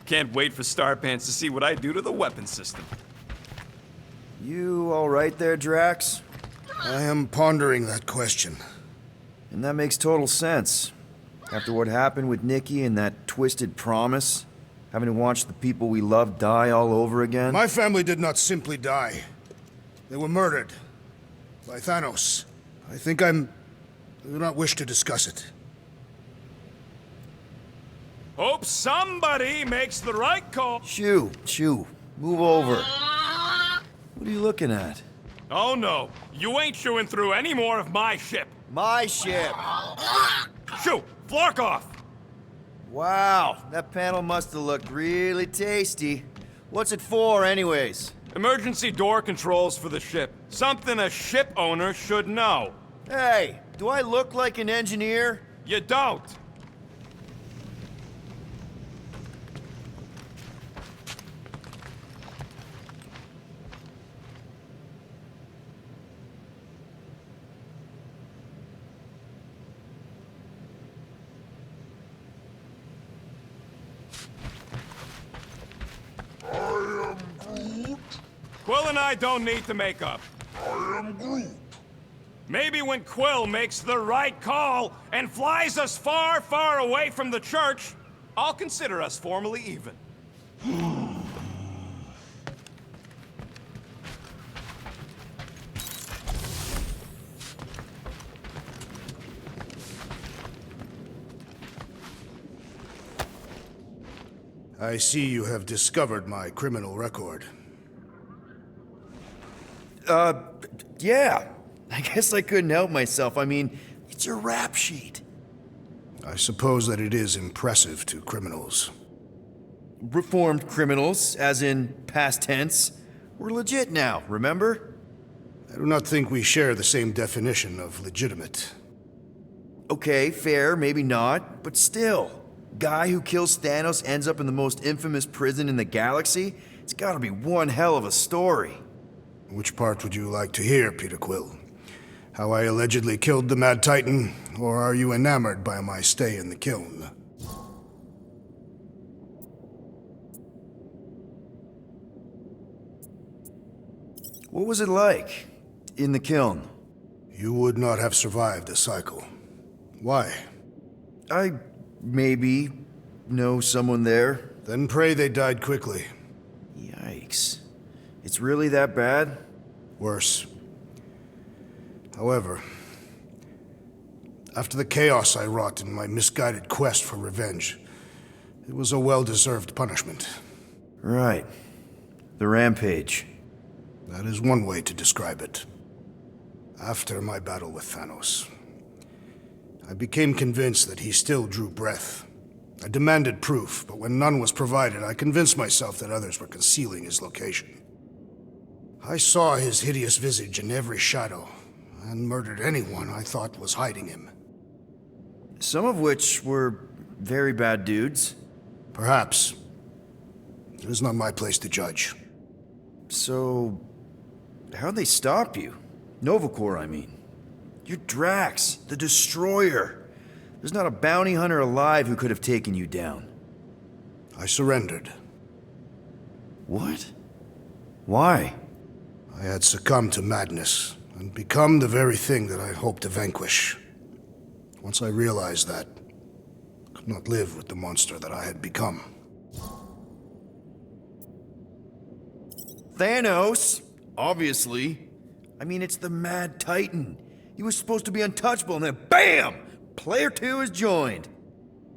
Can't wait for Starpants to see what I do to the weapon system. You all right there, Drax? I am pondering that question. And that makes total sense. After what happened with Nikki and that twisted promise, having to watch the people we love die all over again. My family did not simply die. They were murdered. By Thanos. I do not wish to discuss it. Hope somebody makes the right call. Shoo, move over. What are you looking at? Oh no, you ain't chewing through any more of my ship. My ship! Shoo, flark off. Wow, that panel must have looked really tasty. What's it for, anyways? Emergency door controls for the ship. Something a ship owner should know. Hey, do I look like an engineer? You don't. Quill and I don't need to make up. I am Groot. Maybe when Quill makes the right call and flies us far, far away from the church, I'll consider us formally even. I see you have discovered my criminal record. Yeah. I guess I couldn't help myself. I mean, it's your rap sheet. I suppose that it is impressive to criminals. Reformed criminals, as in past tense. We're legit now, remember? I do not think we share the same definition of legitimate. Okay, fair, maybe not, but still. Guy who kills Thanos ends up in the most infamous prison in the galaxy? It's gotta be one hell of a story. Which part would you like to hear, Peter Quill? How I allegedly killed the Mad Titan, or are you enamored by my stay in the kiln? What was it like in the kiln? You would not have survived a cycle. Why? I maybe know someone there. Then pray they died quickly. Yikes. It's really that bad? Worse. However, after the chaos I wrought in my misguided quest for revenge, it was a well-deserved punishment. Right. The rampage. That is one way to describe it. After my battle with Thanos, I became convinced that he still drew breath. I demanded proof, but when none was provided, I convinced myself that others were concealing his location. I saw his hideous visage in every shadow, and murdered anyone I thought was hiding him. Some of which were very bad dudes. Perhaps. It is not my place to judge. So, how'd they stop you? Nova Corps, I mean. You're Drax, the Destroyer. There's not a bounty hunter alive who could have taken you down. I surrendered. What? Why? I had succumbed to madness, and become the very thing that I hoped to vanquish. Once I realized that, I could not live with the monster that I had become. Thanos? Obviously. I mean, it's the Mad Titan. He was supposed to be untouchable, and then BAM! Player 2 is joined.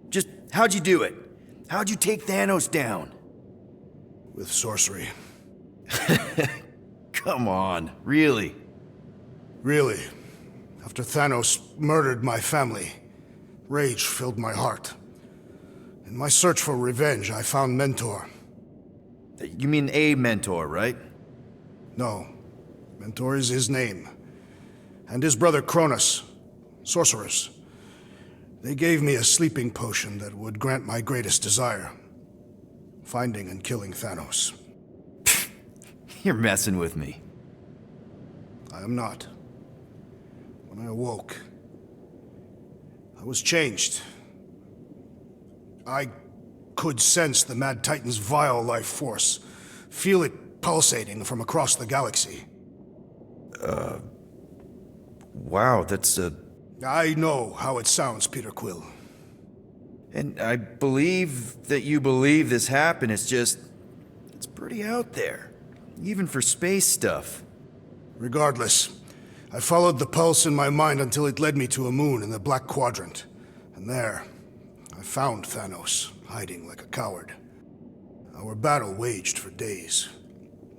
Just, how'd you do it? How'd you take Thanos down? With sorcery. Come on, really? Really, after Thanos murdered my family, rage filled my heart. In my search for revenge, I found Mentor. You mean a mentor, right? No, Mentor is his name. And his brother Cronus, sorcerers. They gave me a sleeping potion that would grant my greatest desire. Finding and killing Thanos. You're messing with me. I am not. When I awoke, I was changed. I could sense the Mad Titan's vile life force, feel it pulsating from across the galaxy. Wow, that's I know how it sounds, Peter Quill. And I believe that you believe this happened. It's pretty out there. Even for space stuff. Regardless, I followed the pulse in my mind until it led me to a moon in the Black Quadrant. And there, I found Thanos, hiding like a coward. Our battle waged for days.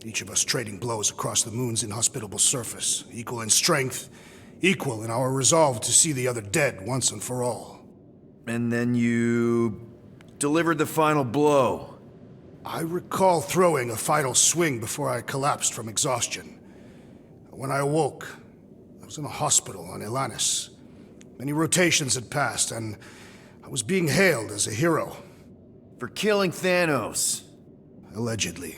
Each of us trading blows across the moon's inhospitable surface, equal in strength, equal in our resolve to see the other dead once and for all. And then you delivered the final blow. I recall throwing a final swing before I collapsed from exhaustion. When I awoke, I was in a hospital on Elanis. Many rotations had passed, and I was being hailed as a hero. For killing Thanos. Allegedly.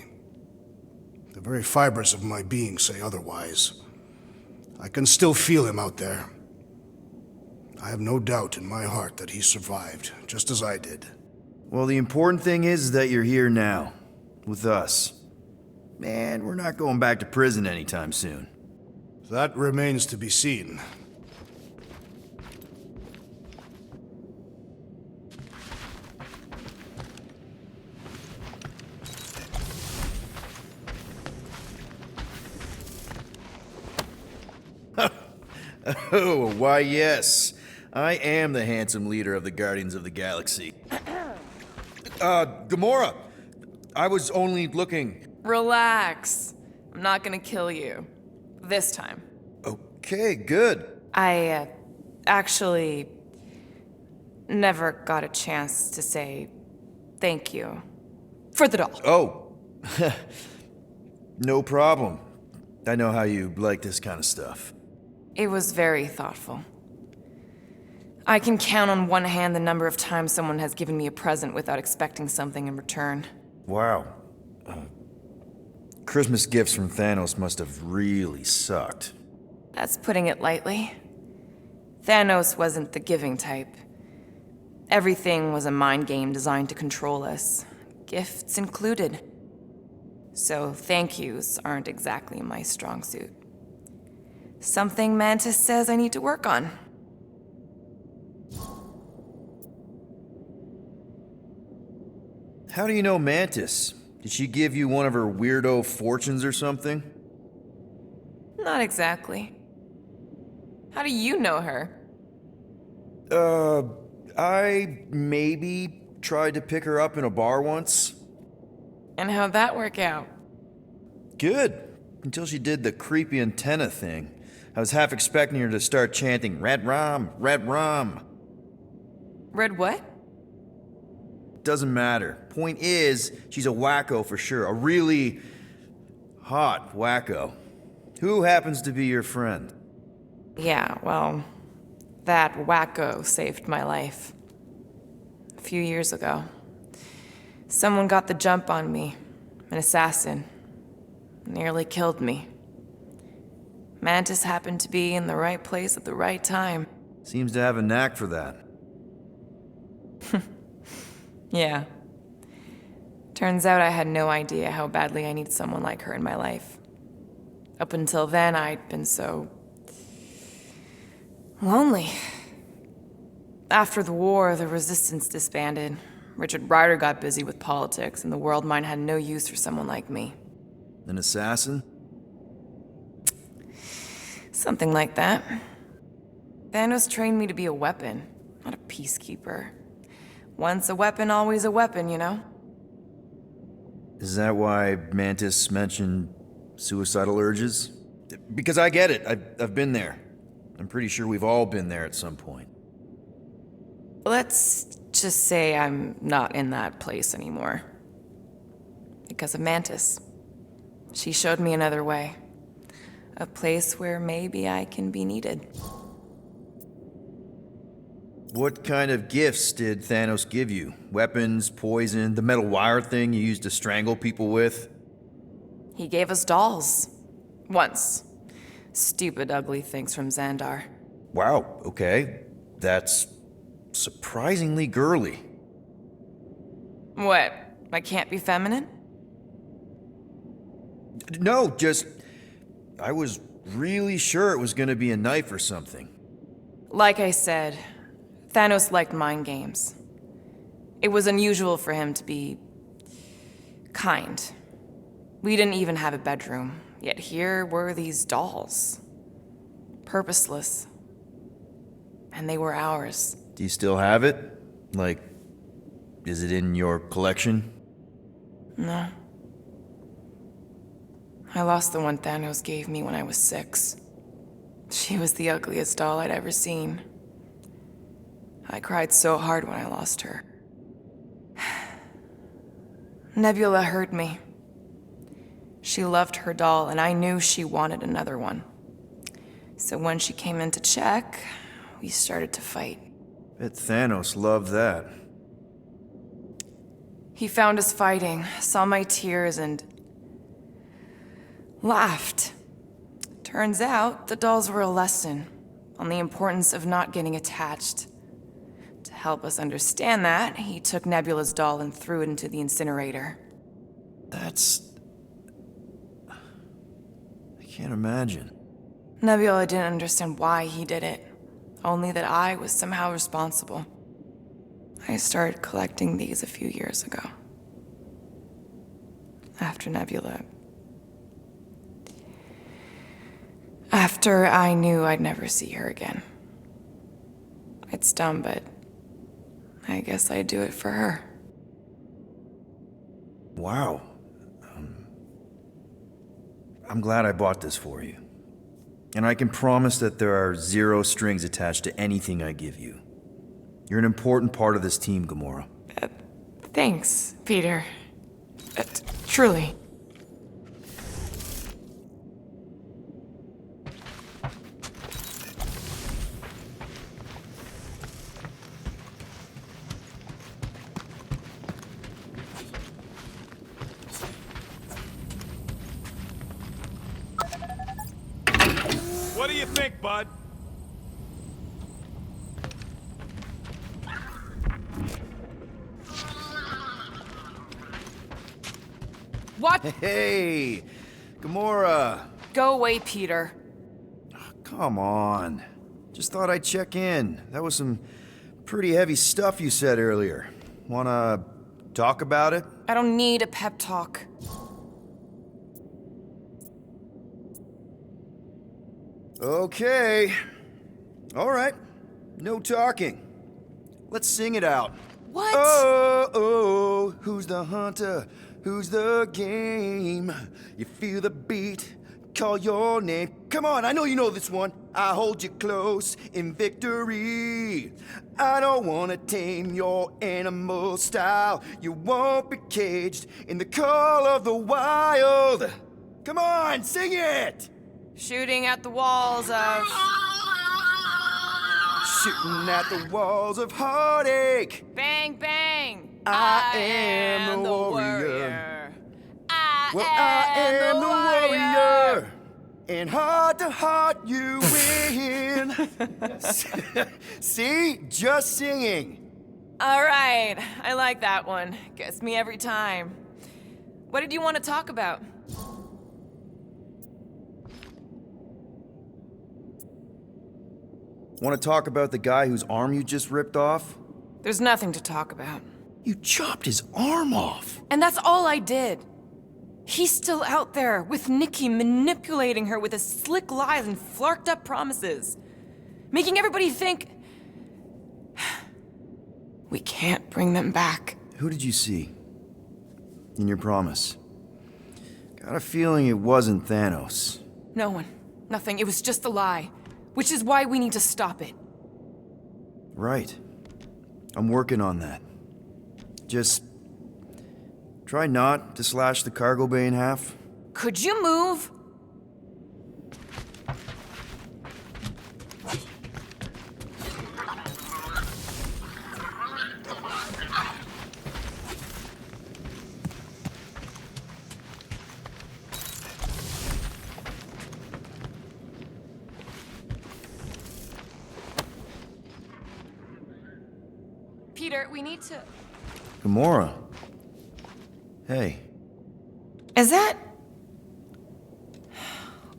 The very fibers of my being say otherwise. I can still feel him out there. I have no doubt in my heart that he survived, just as I did. Well, the important thing is that you're here now, with us. Man, we're not going back to prison anytime soon. That remains to be seen. Oh, why yes. I am the handsome leader of the Guardians of the Galaxy. Gamora! I was only looking... Relax. I'm not gonna kill you. This time. Okay, good. I, actually never got a chance to say thank you for the doll. Oh. No problem. I know how you like this kind of stuff. It was very thoughtful. I can count on one hand the number of times someone has given me a present without expecting something in return. Wow. Christmas gifts from Thanos must have really sucked. That's putting it lightly. Thanos wasn't the giving type. Everything was a mind game designed to control us, gifts included. So thank yous aren't exactly my strong suit. Something Mantis says I need to work on. How do you know Mantis? Did she give you one of her weirdo fortunes or something? Not exactly. How do you know her? I maybe tried to pick her up in a bar once. And how'd that work out? Good. Until she did the creepy antenna thing. I was half expecting her to start chanting, Red Rum, Red Rum. Red what? Doesn't matter. Point is, she's a wacko for sure. A really hot wacko. Who happens to be your friend? Yeah, well, that wacko saved my life. A few years ago. Someone got the jump on me. An assassin. Nearly killed me. Mantis happened to be in the right place at the right time. Seems to have a knack for that. Yeah. Turns out I had no idea how badly I needed someone like her in my life. Up until then, I'd been so... lonely. After the war, the Resistance disbanded. Richard Rider got busy with politics, and the world mind had no use for someone like me. An assassin? Something like that. Thanos trained me to be a weapon, not a peacekeeper. Once a weapon, always a weapon, you know? Is that why Mantis mentioned suicidal urges? Because I get it. I've been there. I'm pretty sure we've all been there at some point. Let's just say I'm not in that place anymore. Because of Mantis. She showed me another way. A place where maybe I can be needed. What kind of gifts did Thanos give you? Weapons, poison, the metal wire thing you used to strangle people with? He gave us dolls. Once. Stupid, ugly things from Xandar. Wow, okay. That's surprisingly girly. What? I can't be feminine? No, just... I was really sure it was gonna be a knife or something. Like I said, Thanos liked mind games. It was unusual for him to be... kind. We didn't even have a bedroom, yet here were these dolls. Purposeless. And they were ours. Do you still have it? Like, is it in your collection? No. I lost the one Thanos gave me when I was 6. She was the ugliest doll I'd ever seen. I cried so hard when I lost her. Nebula hurt me. She loved her doll, and I knew she wanted another one. So when she came in to check, we started to fight. Bet Thanos loved that. He found us fighting, saw my tears, and laughed. Turns out, the dolls were a lesson on the importance of not getting attached. To help us understand that, he took Nebula's doll and threw it into the incinerator. That's... I can't imagine. Nebula didn't understand why he did it, only that I was somehow responsible. I started collecting these a few years ago. After Nebula. After I knew I'd never see her again. It's dumb, but I guess I'd do it for her. Wow. I'm glad I bought this for you. And I can promise that there are 0 strings attached to anything I give you. You're an important part of this team, Gamora. Thanks, Peter. Truly. What do you think, bud? What? Hey! Gamora! Go away, Peter. Come on. Just thought I'd check in. That was some pretty heavy stuff you said earlier. Wanna talk about it? I don't need a pep talk. Okay. All right. No talking. Let's sing it out. What? Oh, who's the hunter? Who's the game? You feel the beat, call your name. Come on, I know you know this one. I hold you close in victory. I don't wanna tame your animal style. You won't be caged in the call of the wild. Come on, sing it! Shooting at the walls of... Shooting at the walls of heartache. Bang, bang! I am the warrior. I am the warrior. And heart to heart you win. See? Just singing. All right, I like that one. Gets me every time. What did you want to talk about? Want to talk about the guy whose arm you just ripped off? There's nothing to talk about. You chopped his arm off. And that's all I did. He's still out there, with Nikki manipulating her with his slick lies and flarked up promises. Making everybody think... we can't bring them back. Who did you see? In your promise? Got a feeling it wasn't Thanos. No one. Nothing. It was just a lie. Which is why we need to stop it. Right. I'm working on that. Just... try not to slash the cargo bay in half. Could you move? Peter, we need to... Gamora, Hey. Is that...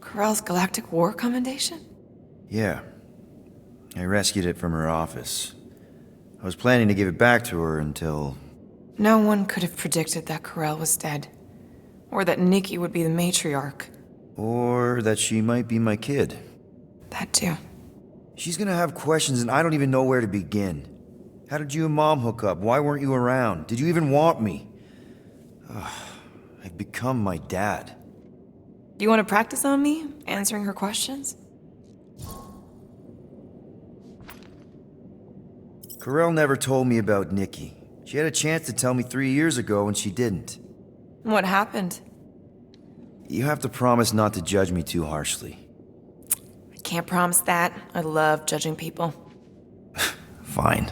Corell's Galactic War Commendation? Yeah. I rescued it from her office. I was planning to give it back to her until... No one could have predicted that Corell was dead. Or that Nikki would be the matriarch. Or that she might be my kid. That too. She's gonna have questions and I don't even know where to begin. How did you and Mom hook up? Why weren't you around? Did you even want me? I've become my dad. Do you want to practice on me, answering her questions? Corell never told me about Nikki. She had a chance to tell me 3 years ago and she didn't. What happened? You have to promise not to judge me too harshly. I can't promise that. I love judging people. Fine.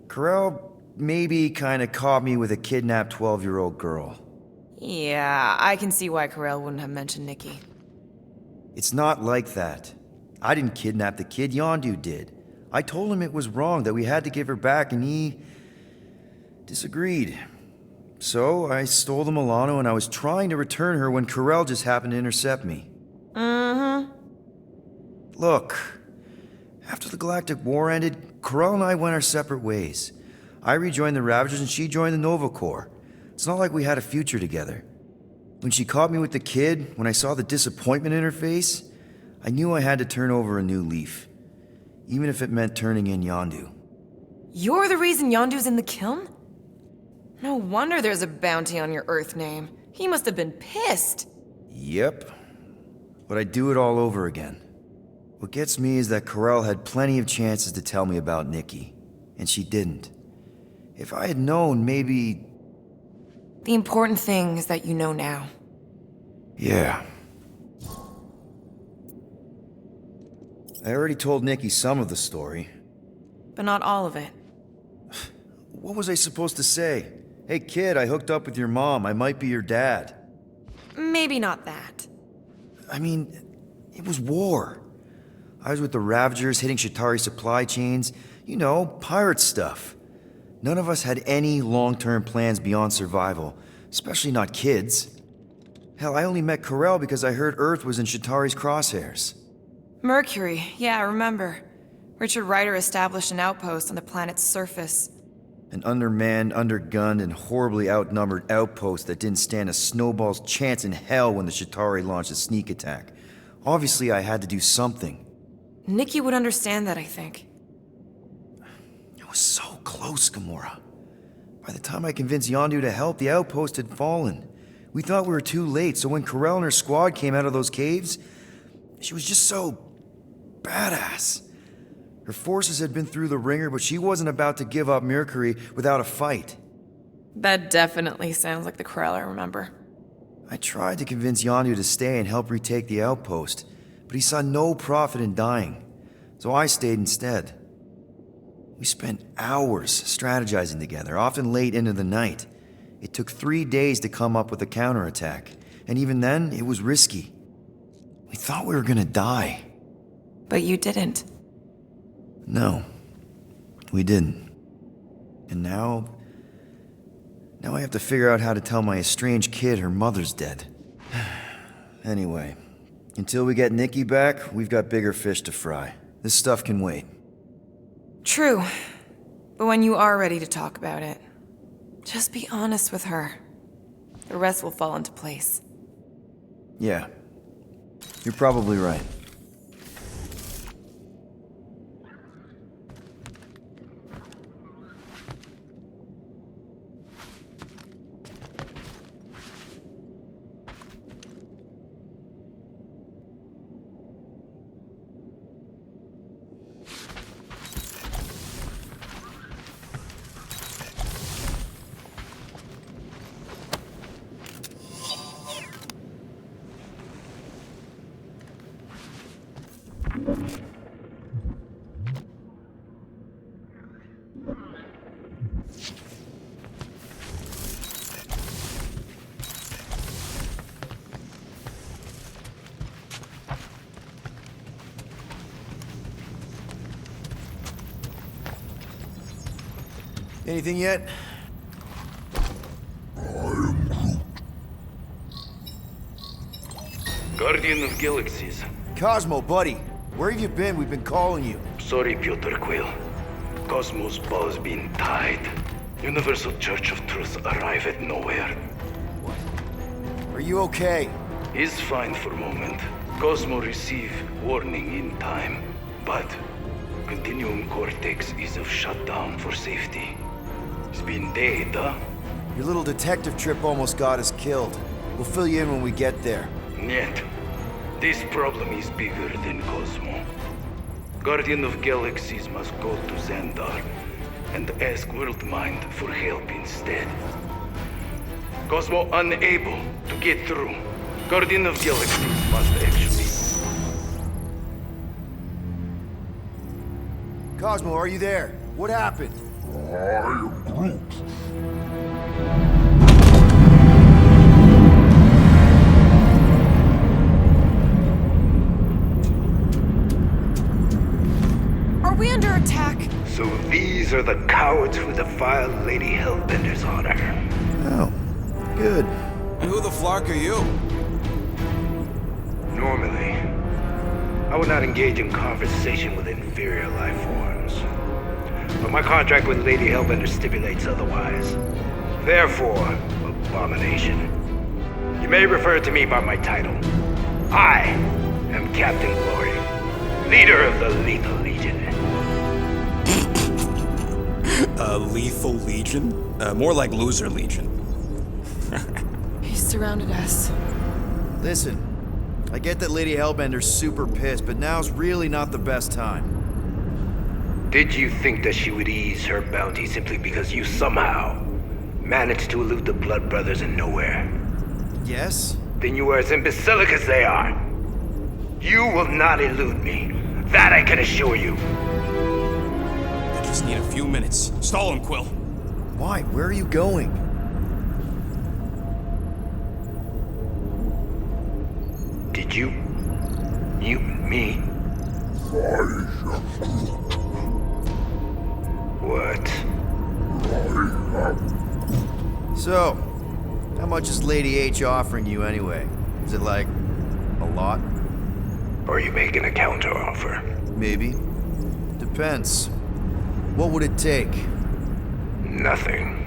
Corell maybe kinda caught me with a kidnapped 12-year-old girl. Yeah, I can see why Corell wouldn't have mentioned Nikki. It's not like that. I didn't kidnap the kid, Yondu did. I told him it was wrong, that we had to give her back, and he... disagreed. So, I stole the Milano and I was trying to return her when Corell just happened to intercept me. Mm-hmm. Look, after the Galactic War ended, Corell and I went our separate ways. I rejoined the Ravagers and she joined the Nova Corps. It's not like we had a future together. When she caught me with the kid, when I saw the disappointment in her face, I knew I had to turn over a new leaf. Even if it meant turning in Yondu. You're the reason Yondu's in the kiln? No wonder there's a bounty on your Earth name. He must have been pissed. Yep. But I'd do it all over again. What gets me is that Corell had plenty of chances to tell me about Nikki, and she didn't. If I had known, maybe... The important thing is that you know now. Yeah. I already told Nikki some of the story. But not all of it. What was I supposed to say? Hey kid, I hooked up with your mom. I might be your dad. Maybe not that. I mean, it was war. I was with the Ravagers hitting Shatari supply chains. You know, pirate stuff. None of us had any long-term plans beyond survival, especially not kids. Hell, I only met Corell because I heard Earth was in Shatari's crosshairs. Mercury, yeah, I remember. Richard Ryder established an outpost on the planet's surface. An undermanned, undergunned, and horribly outnumbered outpost that didn't stand a snowball's chance in hell when the Shatari launched a sneak attack. Obviously, I had to do something. Nikki would understand that, I think. It was so close, Gamora. By the time I convinced Yondu to help, the outpost had fallen. We thought we were too late, so when Corell and her squad came out of those caves, she was just so... badass. Her forces had been through the ringer, but she wasn't about to give up Mercury without a fight. That definitely sounds like the Corell I remember. I tried to convince Yondu to stay and help retake the outpost, but he saw no profit in dying, so I stayed instead. We spent hours strategizing together, often late into the night. It took 3 days to come up with a counterattack, and even then, it was risky. We thought we were gonna die. But you didn't. No, we didn't. And now I have to figure out how to tell my estranged kid her mother's dead. Anyway, until we get Nikki back, we've got bigger fish to fry. This stuff can wait. True. But when you are ready to talk about it, just be honest with her. The rest will fall into place. Yeah, you're probably right. Anything yet? Guardian of Galaxies. Cosmo, buddy, where have you been? We've been calling you. Sorry, Piotr Quill. Cosmos ball's been tied. Universal Church of Truth arrive at nowhere. Are you okay? He's fine for a moment. Cosmo receive warning in time, but Continuum Cortex is of shutdown for safety. It's been dead, huh? Your little detective trip almost got us killed. We'll fill you in when we get there. Niet. This problem is bigger than Cosmo. Guardian of Galaxies must go to Xandar and ask Worldmind for help instead. Cosmo unable to get through. Guardian of Galaxies must actually... Cosmo, are you there? What happened? Are we under attack? So these are the cowards who defiled Lady Hellbender's honor. Oh, good. And who the flark are you? Normally, I would not engage in conversation with inferior life forms. But my contract with Lady Hellbender stipulates otherwise. Therefore, abomination. You may refer to me by my title. I am Captain Glory, leader of the Lethal Legion. Lethal Legion? More like Loser Legion. He surrounded us. Listen, I get that Lady Hellbender's super pissed, but now's really not the best time. Did you think that she would ease her bounty simply because you somehow managed to elude the Blood Brothers in nowhere? Yes? Then you are as imbecilic as they are. You will not elude me. That I can assure you. I just need a few minutes. Stall him, Quill. Why? Where are you going? Did you mute me? What? So, how much is Lady H offering you anyway? Is it like a lot? Or are you making a counteroffer? Maybe. Depends. What would it take? Nothing.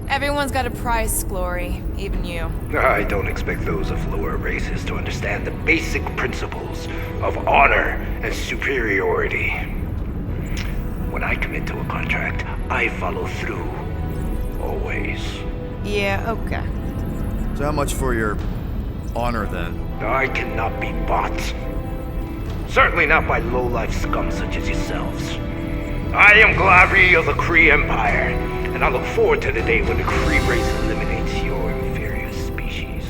Everyone's got a price, Glory. Even you. I don't expect those of lower races to understand the basic principles of honor and superiority. When I commit to a contract, I follow through. Always. Yeah, okay. So how much for your honor then? I cannot be bought. Certainly not by low-life scum such as yourselves. I am Glavri of the Kree Empire, and I look forward to the day when the Kree race eliminates your inferior species.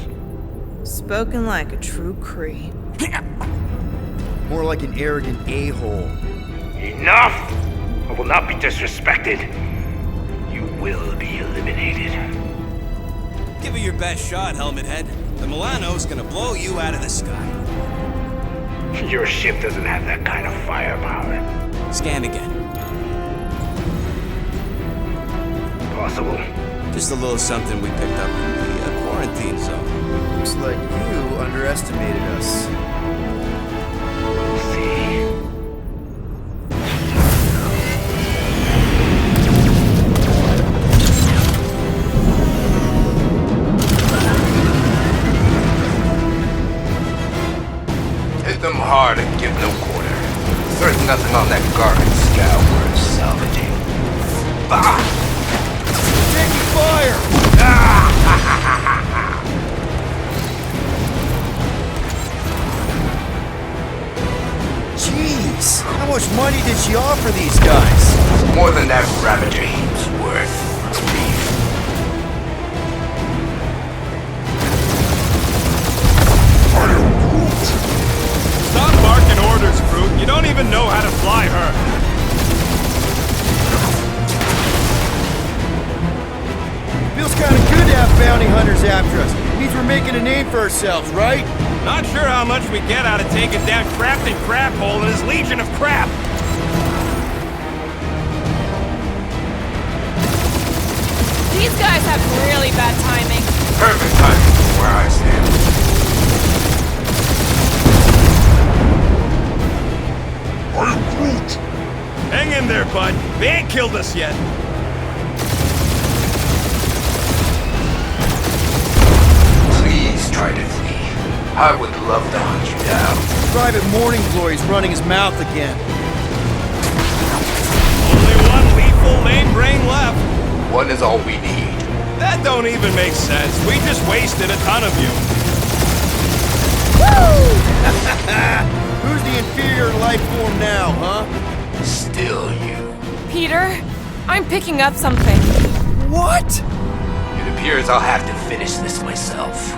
Spoken like a true Kree. More like an arrogant a-hole. Enough! I will not be disrespected. You will be eliminated. Give it your best shot, Helmet Head. The Milano's gonna blow you out of the sky. Your ship doesn't have that kind of firepower. Scan again. Possible. Just a little something we picked up in the quarantine zone. Looks like you underestimated us. We'll see. Hit them hard and give no quarter. There's nothing on that garbage scow worth salvaging. Bah! Taking fire! Jeez, how much money did she offer these guys? More than that Ravager heap's worth. Stop barking orders, Groot. You don't even know how to fly her. Feels kind of good to have bounty hunters after us. Means we're making a name for ourselves, right? Not sure how much we get out of taking down Crafton Craphole and his legion of crap. These guys have really bad timing. Perfect timing from where I stand. Hang in there, bud. They ain't killed us yet. Please try to flee. I would love to hunt you down. Private Morning Glory's running his mouth again. Only one lethal lame brain left. One is all we need. That don't even make sense. We just wasted a ton of you. Who's the inferior life form now, huh? Still you. Peter, I'm picking up something. What? It appears I'll have to finish this myself.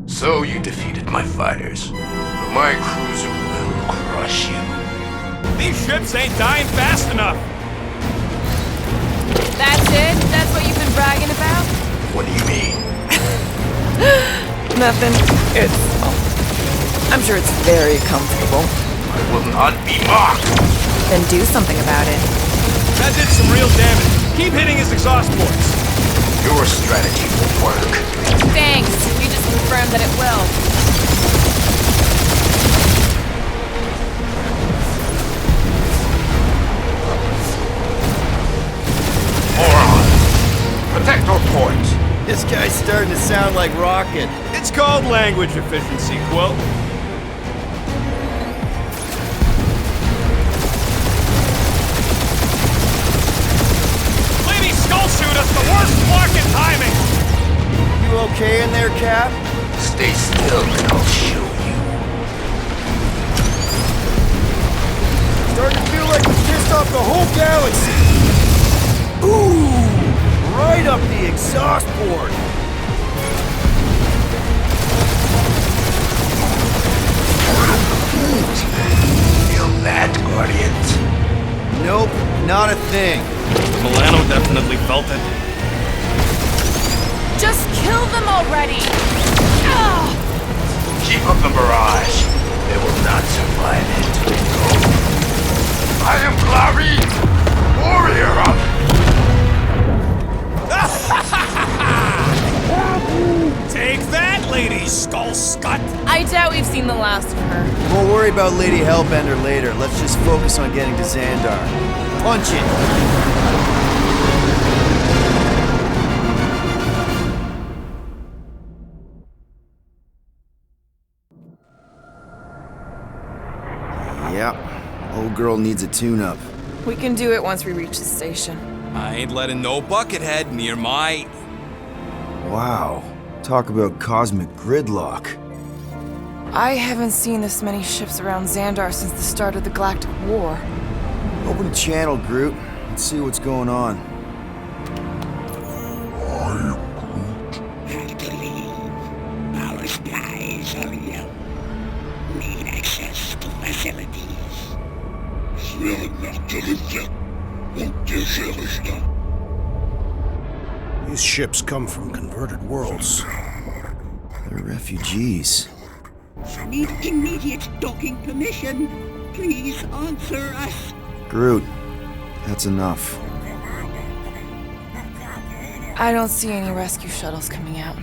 So you defeated my fighters, but my cruiser will crush you. These ships ain't dying fast enough. That's it? That's what you've been bragging about? What do you mean? Nothing. I'm sure it's very comfortable. I will not be mocked. Then do something about it. That did some real damage. Keep hitting his exhaust ports. Your strategy will work. Thanks. You just confirmed that it will. Morons! Protect our ports! This guy's starting to sound like Rocket. It's called language efficiency, Quill. Lady Skull shoot us, the worst block in timing! You okay in there, Cap? Stay still and I'll show you. Starting to feel like we pissed off the whole galaxy. Ooh! Right up the exhaust port. Feel that, Guardians? Nope, not a thing. Milano definitely felt it. Just kill them already! Ah! Keep up the barrage. They will not survive it. I am Clary, warrior of... Take that, Lady Skull Scut! I doubt we've seen the last of her. We'll worry about Lady Hellbender later. Let's just focus on getting to Xandar. Punch it! Yep. Old girl needs a tune-up. We can do it once we reach the station. I ain't letting no buckethead near my... Wow. Talk about cosmic gridlock. I haven't seen this many ships around Xandar since the start of the Galactic War. Open a channel, Groot. Let's see what's going on. Have to leave. Our skies are yellow. Need access to facilities. These ships come from converted worlds. They're refugees. Need immediate docking permission. Please answer us. Groot, that's enough. I don't see any rescue shuttles coming out.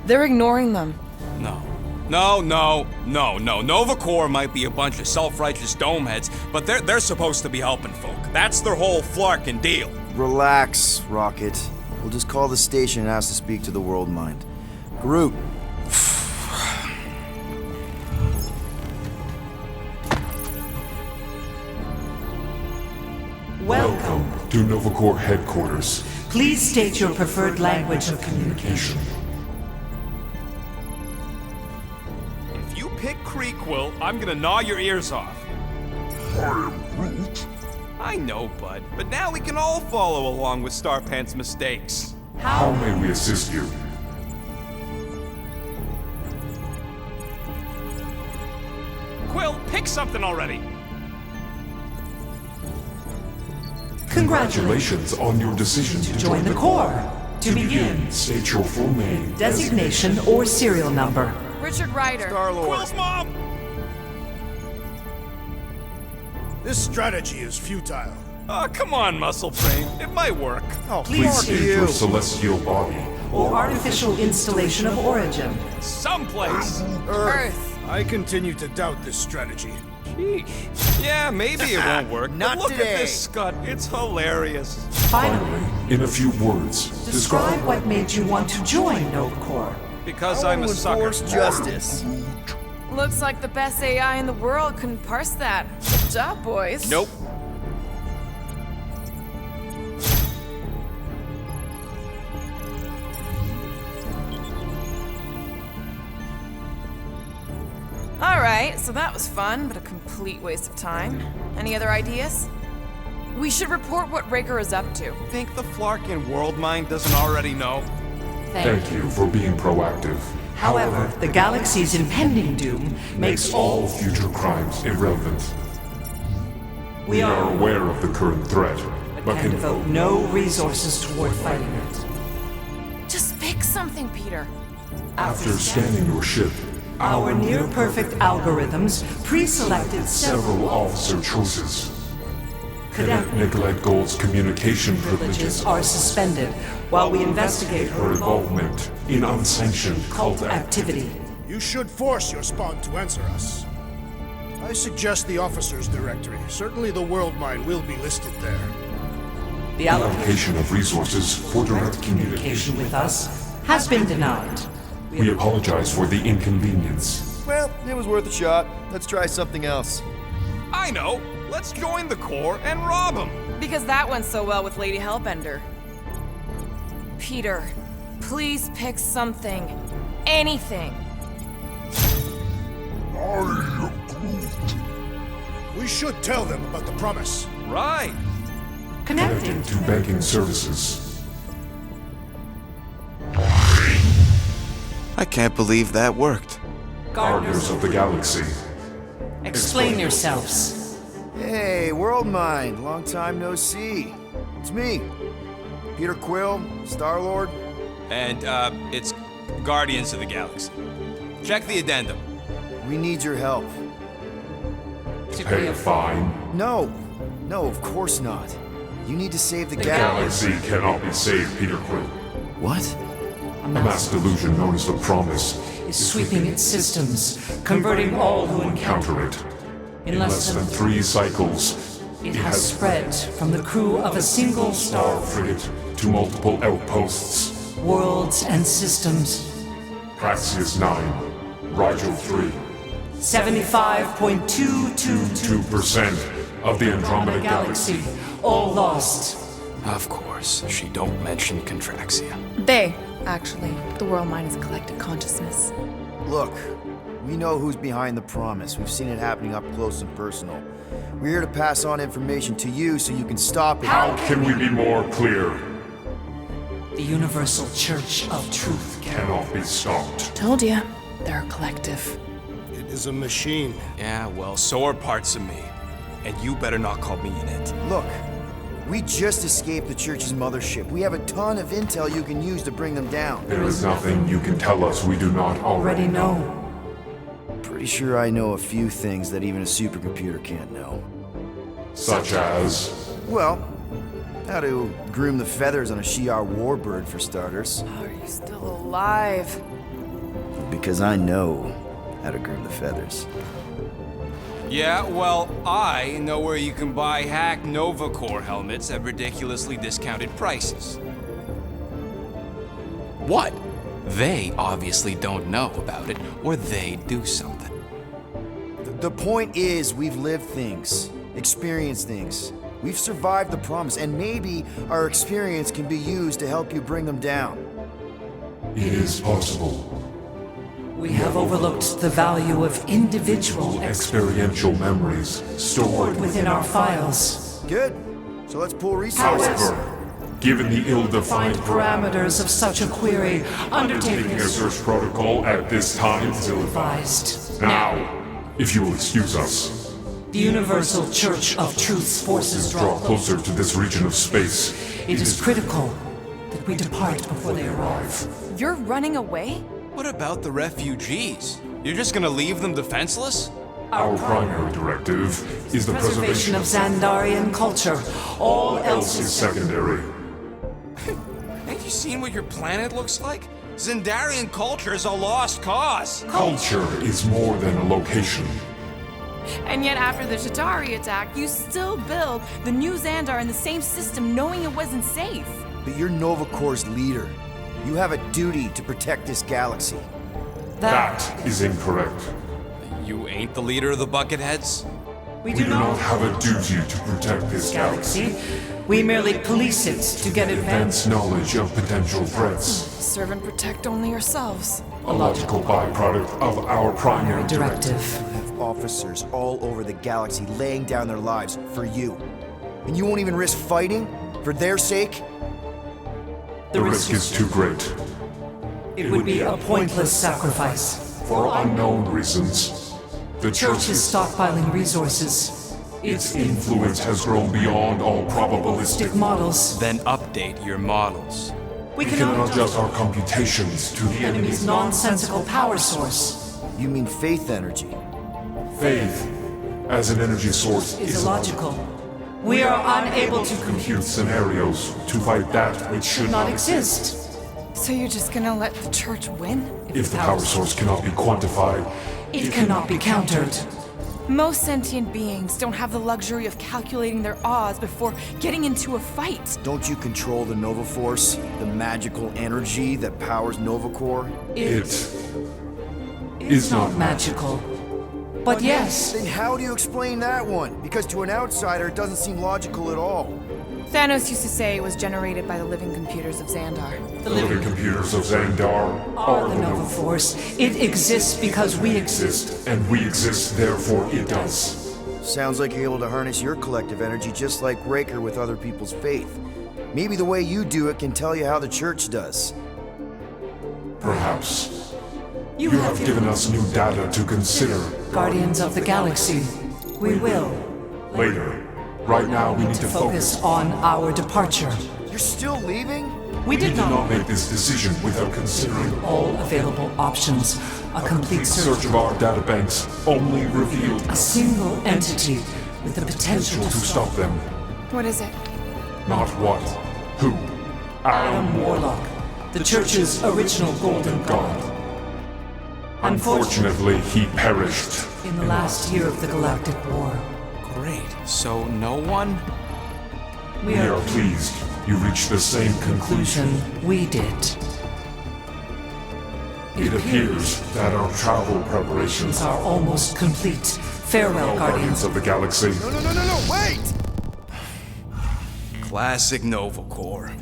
They're ignoring them. No. Nova Corps might be a bunch of self-righteous domeheads, but they're supposed to be helping folk. That's their whole flarkin' deal. Relax, Rocket. We'll just call the station and ask to speak to the World Mind. Groot. Welcome to Nova Corps headquarters. Please state your preferred language of communication. If you pick Quill, I'm gonna gnaw your ears off. I am Groot. I know, bud, but now we can all follow along with Starpant's mistakes. How may we assist you? Quill, pick something already. Congratulations on your decision to Join the Corps. To begin, state your full name. designation or serial number. Richard Ryder. Quill's mom! This strategy is futile. Oh, come on, Muscle Train. It might work. Oh, Please fuck State you. your celestial body. Or artificial installation of origin. Someplace. Earth. I continue to doubt this strategy. Sheesh. Yeah, maybe it won't work. Not but look today. at this scut. It's hilarious. Finally, In a few words, describe what made you want to join Novacore. Because I I'm a will sucker. enforce justice. Looks like the best AI in the world couldn't parse that. Good job, boys. Nope. Alright, so that was fun, but a complete waste of time. Any other ideas? We should report what Rager is up to. Think the Flarkin world mind doesn't already know? thank you for being proactive. However, the galaxy's impending doom makes All future crimes irrelevant. we We are are aware of the current threat, but can can devote no resources toward fighting it. Just pick something, Peter. after scanning your ship, Our near-perfect algorithms pre-selected several several officer choices. cadet Nicolette Gold's communication privileges privileges are suspended while we investigate her her involvement in unsanctioned cult activity. You should force your spawn to answer us. I suggest the officers' directory. Certainly the world mine will be listed there. The The allocation allocation of resources for direct communication. communication with us has been denied. We apologize for the inconvenience. Well, it was worth a shot. Let's try something else. I know. Let's join the Corps and rob them. Because that went so well with Lady Hellbender. Peter, please pick something. Anything. We should tell them about the promise. Right. Connecting To banking services. I can't believe that worked. Gardeners of the Galaxy. Explain yourselves. Hey, World Mind. Long time no see. It's me, Peter Quill, Star-Lord. And, it's Guardians of the Galaxy. Check the addendum. We need your help. Pay a fine. No, of course not. You need to save the Galaxy cannot be saved, Peter Quill. What? A mass delusion known as the Promise Is sweeping its systems, converting all who encounter counter it. in Less than 3 cycles, it has spread from the crew of a single star star, frigate to multiple outposts. worlds and systems. Praxius 9, Rigel 3, 75.222 2% of the Andromeda Galaxy. all lost. Of course, she don't mention Contraxia. They, actually. The world mind is a collective consciousness. Look, we know who's behind the promise. We've seen it happening up close and personal. We're here to pass on information to you so you can stop it. How can we be more clear? The Universal Church of Truth. Cannot be stopped. Told ya. They're a collective. It is a machine. Yeah, well, so are parts of me. And you better not call me in it. Look, we just escaped the church's mothership. We have a ton of intel you can use to bring them down. There is nothing you can tell us we do not Already already know. know. Pretty sure I know a few things that even a supercomputer can't know. Such as Well, how to groom the feathers on a Shi'ar warbird, for starters. How are you still alive? Because I know how to groom the feathers. Yeah, well, I know where you can buy hack Nova Corps helmets at ridiculously discounted prices. What? They obviously don't know about it, or they do something. The point is, we've lived things, experienced things. We've survived the promise, and maybe our experience can be used to help you bring them down. it is possible. We have overlooked the value of individual Experiential memories stored within our files. Good. So let's pool resources. However, given the ill-defined Find parameters of such a query. Undertaking Taking a is search protocol at this time is ill-advised. advised. Now, if you will excuse us, The Universal Church of Truth's forces draw closer to this region of space. It is critical that we depart before they arrive. You're running away? What about the refugees? You're just gonna leave them defenseless? Our primary directive is the Preservation of Xandarian culture. All else is secondary. Ain't you seen what your planet looks like? Zendarian culture is a lost cause. Culture is more than a location. And yet after the Chitauri attack, you still build the new Xandar in the same system knowing it wasn't safe. But you're Nova Corps' leader. You have a duty to protect this galaxy. That is incorrect. You ain't the leader of the Bucketheads? We do not have a duty to protect this galaxy. We merely police it to get Advance knowledge of potential threats. Serve and protect only yourselves. A logical byproduct of our primary directive. directive. You have officers all over the galaxy laying down their lives for you. And you won't even risk fighting? For their sake? The risk is too great. It would be a pointless sacrifice. For unknown reasons. The Church is stockpiling resources. Its influence has grown beyond all probabilistic. Models. Then update your models. We We cannot adjust our computations to the enemy's nonsensical power source. You mean faith energy? faith as an energy source Is illogical. We are unable to compute scenarios to fight that which should not exist. So you're just gonna let the church win? If the power source cannot be quantified, It cannot be countered. Most sentient beings don't have the luxury of calculating their odds before getting into a fight. Don't you control the Nova Force? The magical energy that powers Nova Corps? it is not Magical. But yes, Then how do you explain that one? Because to an outsider, it doesn't seem logical at all. Thanos used to say it was generated by the living computers of Xandar. the living computers of Xandar are the Nova Force. It exists because we exist. and we exist, therefore it does. Sounds like you're able to harness your collective energy just like Raker with other people's faith. Maybe the way you do it can tell you how the church does. Perhaps. You have given us new data to consider. Guardians of the Galaxy. We will Later. Right now, we need to focus focus. on our departure. You're still leaving? We We did did not not make this decision without considering all available options. A complete search search. of our databanks only revealed A single entity with the potential to stop them. What is it? Not what, who, Adam Warlock, the Church's original Golden God. Unfortunately, he perished. In the last year of the Galactic War, Great. So no one? we We are are pleased you reached the same conclusion. we did. It appears that our travel preparations Are almost complete. Farewell, Guardians Guardians. of the Galaxy. No, wait! Classic Nova Corps.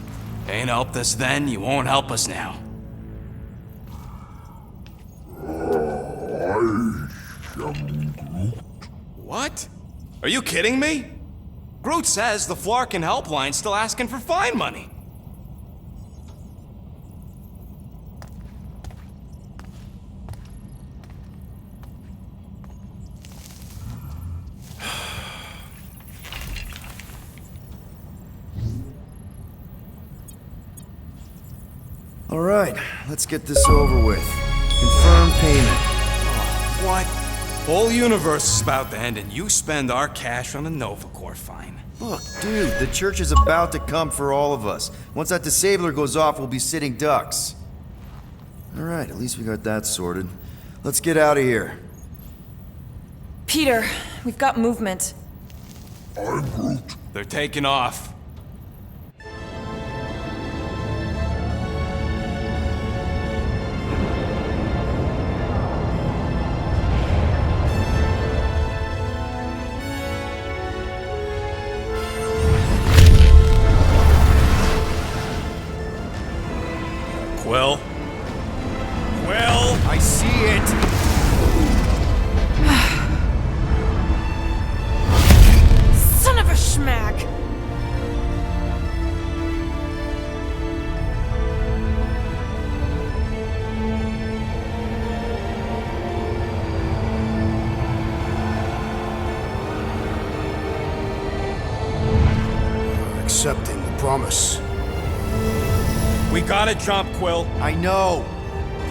Ain't helped us then, you won't help us now. What? Are you kidding me? Groot says the Flarkin helpline's still asking for fine money. All right, let's get this over with. Confirm payment. What? Whole universe is about to end and you spend our cash on a Nova Corps fine. Look, dude, the church is about to come for all of us. Once that disabler goes off, we'll be sitting ducks. All right, at least we got that sorted. Let's get out of here. Peter, we've got movement. They're taking off. Quill? Quill? I see it! Son of a schmack! Accepting the promise. We gotta jump, Quill. I know!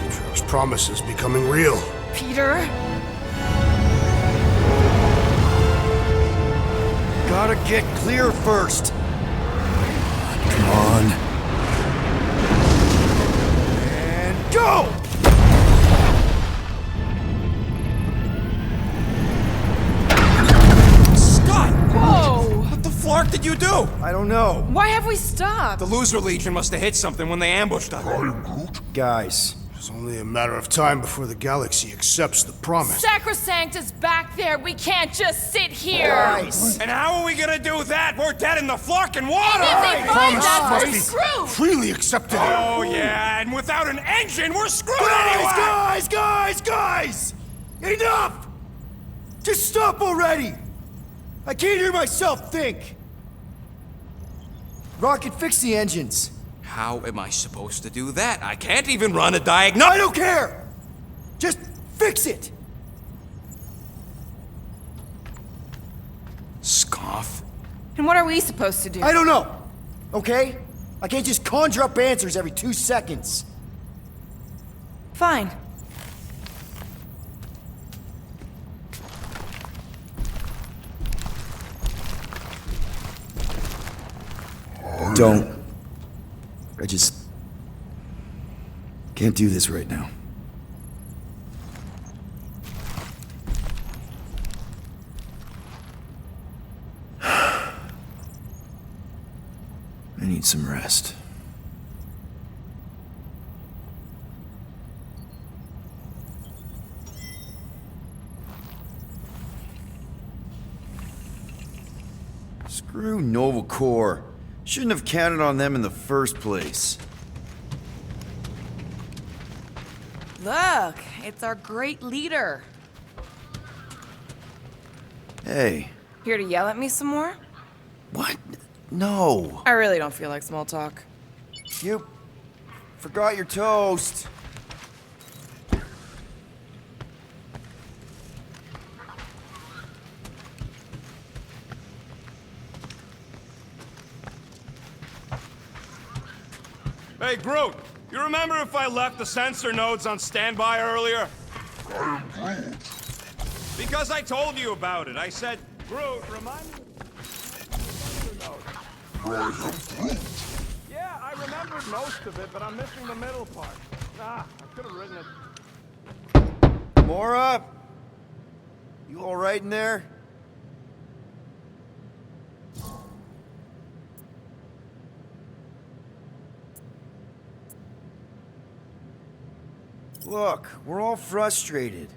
Atrio's promise is becoming real. Peter? Gotta get clear first! Come on. And go! loser do? I don't know. Why have we stopped? The loser legion must have hit something when they ambushed us. Guys, It's only a matter of time before the galaxy accepts the promise. Sacrosanct is back there. We can't just sit here. guys. And how are we gonna do that? We're dead in the flarkin' water! If they find Promise us, must we're be screwed. freely accepted. Oh, yeah, and without an engine, we're screwed anyway! Guys! Enough! Just stop already! I can't hear myself think! Rocket, fix the engines. How am I supposed to do that? I can't even run a diagnostic. I don't care! Just fix it! Scoff. And what are we supposed to do? I don't know, okay? I can't just conjure up answers every 2 seconds. Fine. Don't. I just can't do this right now. I need some rest. Screw Nova Corps. Shouldn't have counted on them in the first place. Look, it's our great leader. Hey, Here to yell at me some more? what? No. I really don't feel like small talk. You forgot your toast. Hey, Groot, you remember if I left the sensor nodes on standby earlier? I am Groot. Because I told you about it. I said, Groot, remind me of the sensor nodes. I am Groot. Yeah, I remembered most of it, but I'm missing the middle part. I could have written it. Mora? You all right in there? Look, we're all frustrated.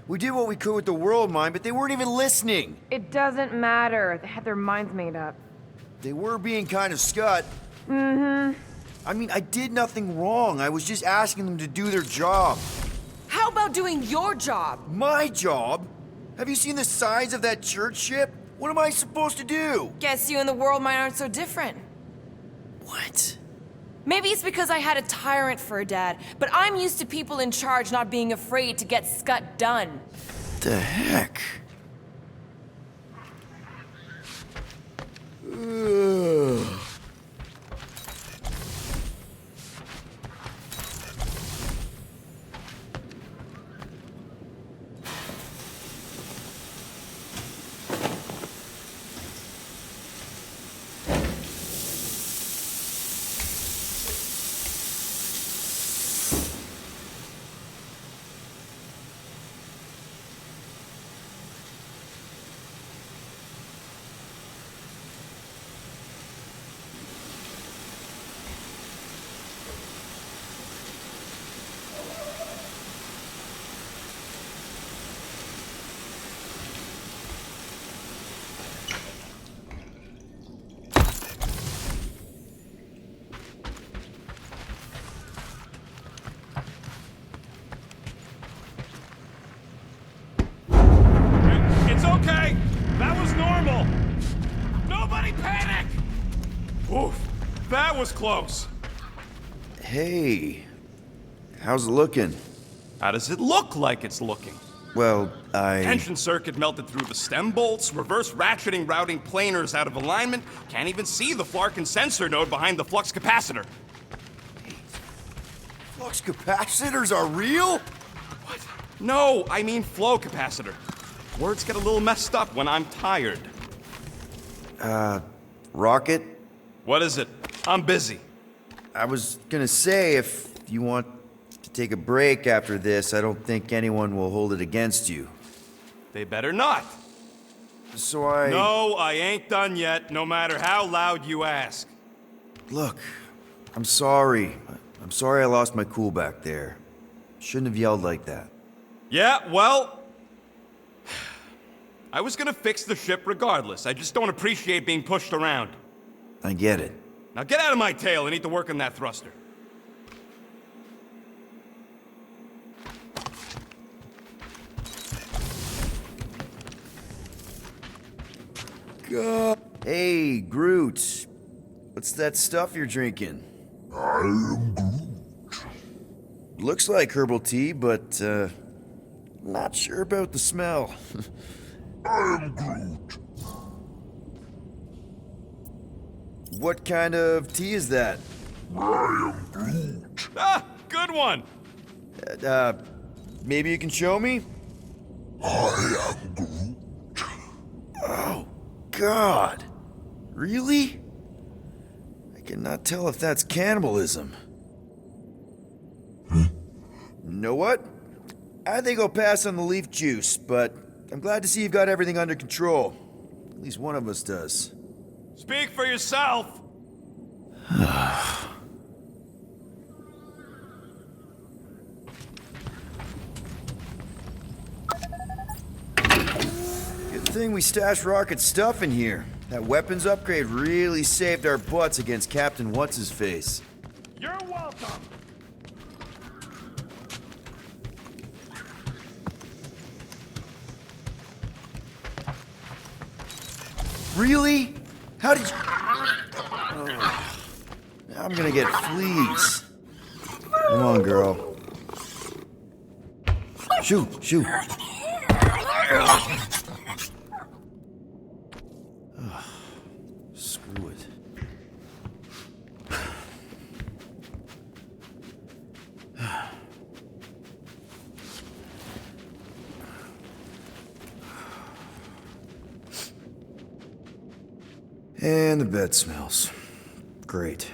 We did what we could with the world mine, but they weren't even listening. It doesn't matter. They had their minds made up. They were being kind of scut. Mm-hmm. I mean, I did nothing wrong. I was just asking them to do their job. How about doing your job? My job? Have you seen the size of that church ship? What am I supposed to do? Guess you and the world might aren't so different. What? Maybe it's because I had a tyrant for a dad, but I'm used to people in charge not being afraid to get scut done. The heck? Ugh. It's okay. That was normal. Nobody panic! Oof, that was close. Hey, how's it looking? How does it look like it's looking? Well, Tension circuit melted through the stem bolts, reverse ratcheting routing planers out of alignment. Can't even see the Flarkin sensor node behind the flux capacitor. Flux capacitors are real? What? No, I mean flow capacitor. Words get a little messed up when I'm tired. Rocket? What is it? I'm busy. I was gonna say, if you want to take a break after this, I don't think anyone will hold it against you. They better not. So I... No, I ain't done yet, no matter how loud you ask. Look, I'm sorry. I'm sorry I lost my cool back there. Shouldn't have yelled like that. Yeah, well... I was gonna fix the ship regardless. I just don't appreciate being pushed around. I get it. Now get out of my tail. I need to work on that thruster. God. Hey, Groot. What's that stuff you're drinking? I am Groot. Looks like herbal tea, but, not sure about the smell. I am Groot. What kind of tea is that? I am Groot. Ah, good one. Maybe you can show me? I am Groot. Oh, God. Really? I cannot tell if that's cannibalism. Know what? I think I'll pass on the leaf juice, but I'm glad to see you've got everything under control. At least one of us does. Speak for yourself. Good thing we stashed Rocket's stuff in here. That weapons upgrade really saved our butts against Captain What's-His-Face. You're welcome. Really? How did you... Oh, now I'm gonna get fleas. Come on, girl. Shoot, shoot. Screw it. And the bed smells. Great.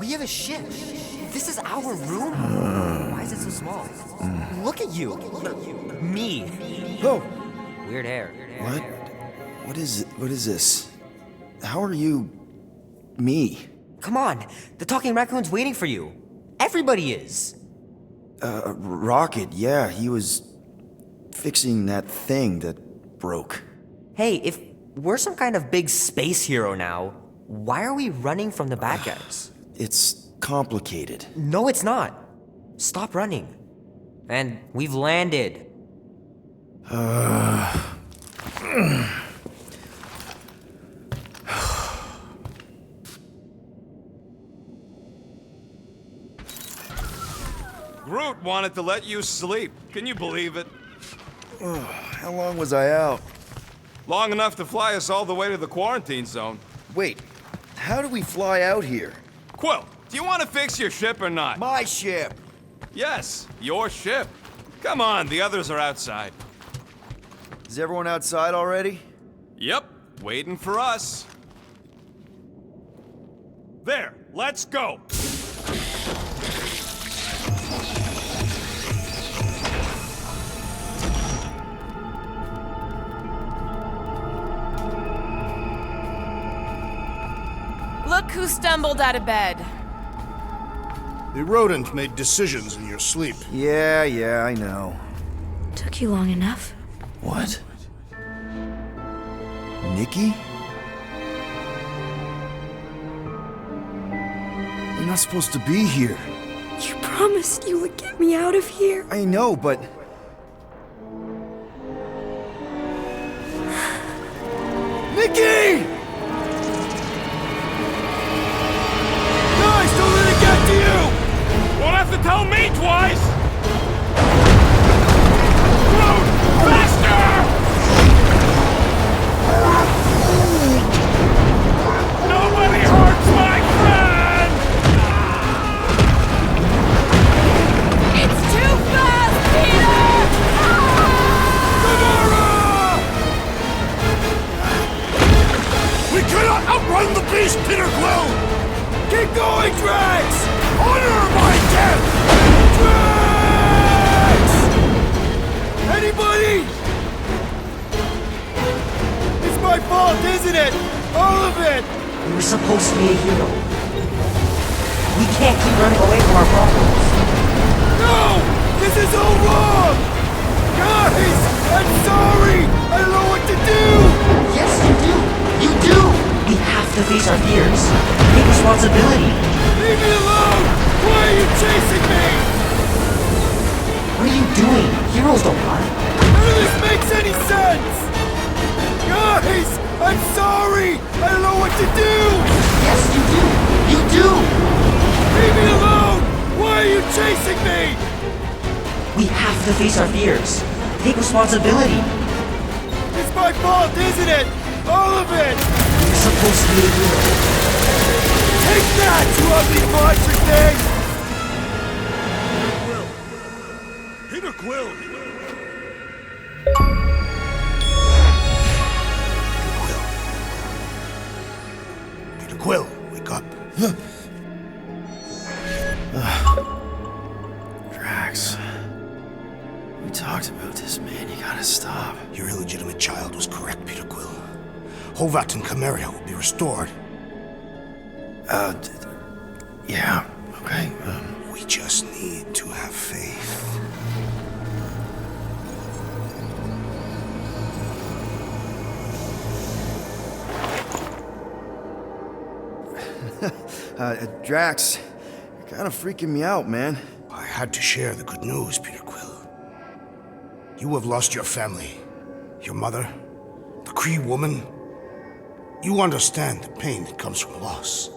We have a ship. This is our room? Why is it so small? Look at you. Me. Oh! Weird hair. What? What is this? How are you... me? Come on. The talking raccoon's waiting for you. Everybody is. Rocket, yeah, he was... fixing that thing that broke. Hey, if we're some kind of big space hero now, why are we running from the bad guys? It's complicated. No, it's not. Stop running. And we've landed. Groot wanted to let you sleep. Can you believe it? How long was I out? Long enough to fly us all the way to the quarantine zone. Wait, how do we fly out here? Quill, do you want to fix your ship or not? My ship! Yes, your ship. Come on, the others are outside. Is everyone outside already? Yep, waiting for us. There, let's go. Look who stumbled out of bed. The rodent made decisions in your sleep. Yeah, I know. Took you long enough. What? Nikki? not supposed to be here. You promised you would get me out of here. I know, but... Nikki! Guys, don't let it get to you! Won't have to tell me twice! Groot! Faster! Nobody hurts my friend! It's too fast, Peter! We cannot outrun the beast, Peter Quill! Keep going, Drax! Honor my death! Drax! Anybody? It's my fault, isn't it? All of it! We were supposed to be a hero. We can't keep running away from our problems. No! This is all wrong! Guys! I'm sorry! I don't know what to do! Yes, you do. You do. We have to face our fears. Take responsibility. Leave me alone! Why are you chasing me? What are you doing? Heroes don't run. None of this makes any sense! Guys! I'm sorry! I don't know what to do! Yes, you do. You do. Leave me alone! Why are you chasing me? We have to face our fears. Take responsibility. It's my fault, isn't it? All of it! We're supposed to be a hero. Take that, you ugly monster thing! Peter Quill! Peter Quill, wake up. Drax. We talked about this, man. You gotta stop. Your illegitimate child was correct, Peter Quill. Hovat and Cameria will be restored. Yeah, okay. We just need to have faith. Drax, you're kind of freaking me out, man. I had to share the good news, Peter Quill. You have lost your family, your mother, the Kree woman. You understand the pain that comes from loss.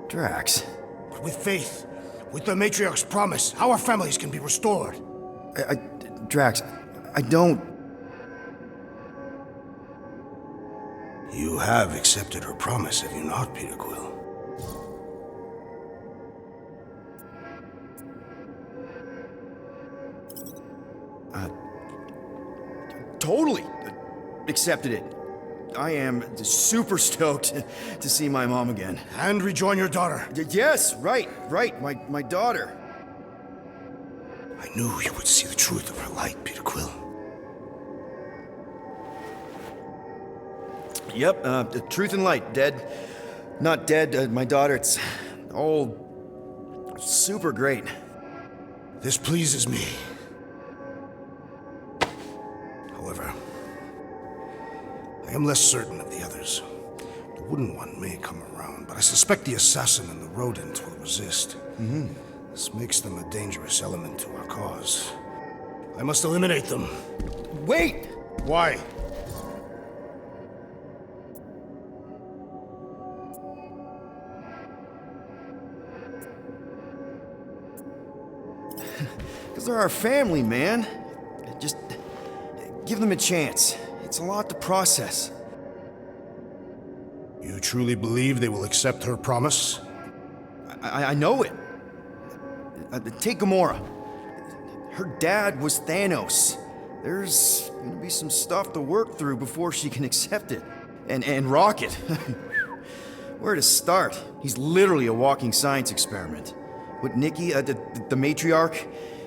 Drax. But with faith, with the Matriarch's promise, our families can be restored. Drax, I don't... You have accepted her promise, have you not, Peter Quill? Totally accepted it. I am super stoked to see my mom again. And rejoin your daughter. Yes, right, my daughter. I knew you would see the truth of her light, Peter Quill. Yep, the truth and light, dead. Not dead, my daughter, it's all super great. This pleases me. However, I am less certain of the others. The wooden one may come around, but I suspect the assassin and the rodent will resist. This makes them a dangerous element to our cause. I must eliminate them. Wait! Why? Because they're our family, man. Just give them a chance. It's a lot to process. You truly believe they will accept her promise? I know it. Take Gamora. Her dad was Thanos. There's gonna be some stuff to work through before she can accept it. And Rocket. Where to start? He's literally a walking science experiment. What Nikki, the matriarch,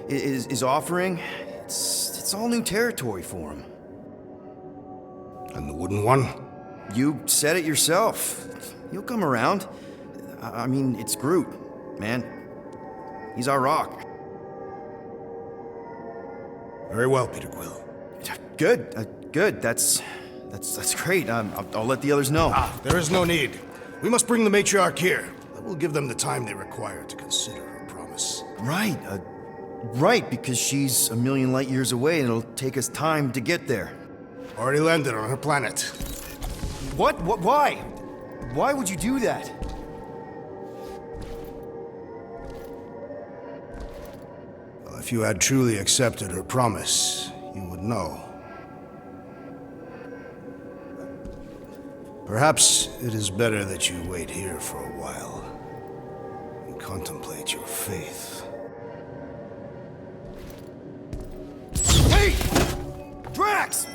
is offering, it's all new territory for him. And the wooden one? You said it yourself. He'll come around. I mean, it's Groot, man. He's our rock. Very well, Peter Quill. Good. That's great. I'll let the others know. There is no need. We must bring the matriarch here. I will give them the time they require to consider her promise. Right, right, because she's a million light years away and it'll take us time to get there. Already landed on her planet. What? Why? Why would you do that? Well, if you had truly accepted her promise, you would know. Perhaps it is better that you wait here for a while and contemplate your faith. Hey! Drax!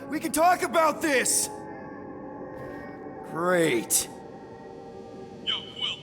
We can talk about this! Great.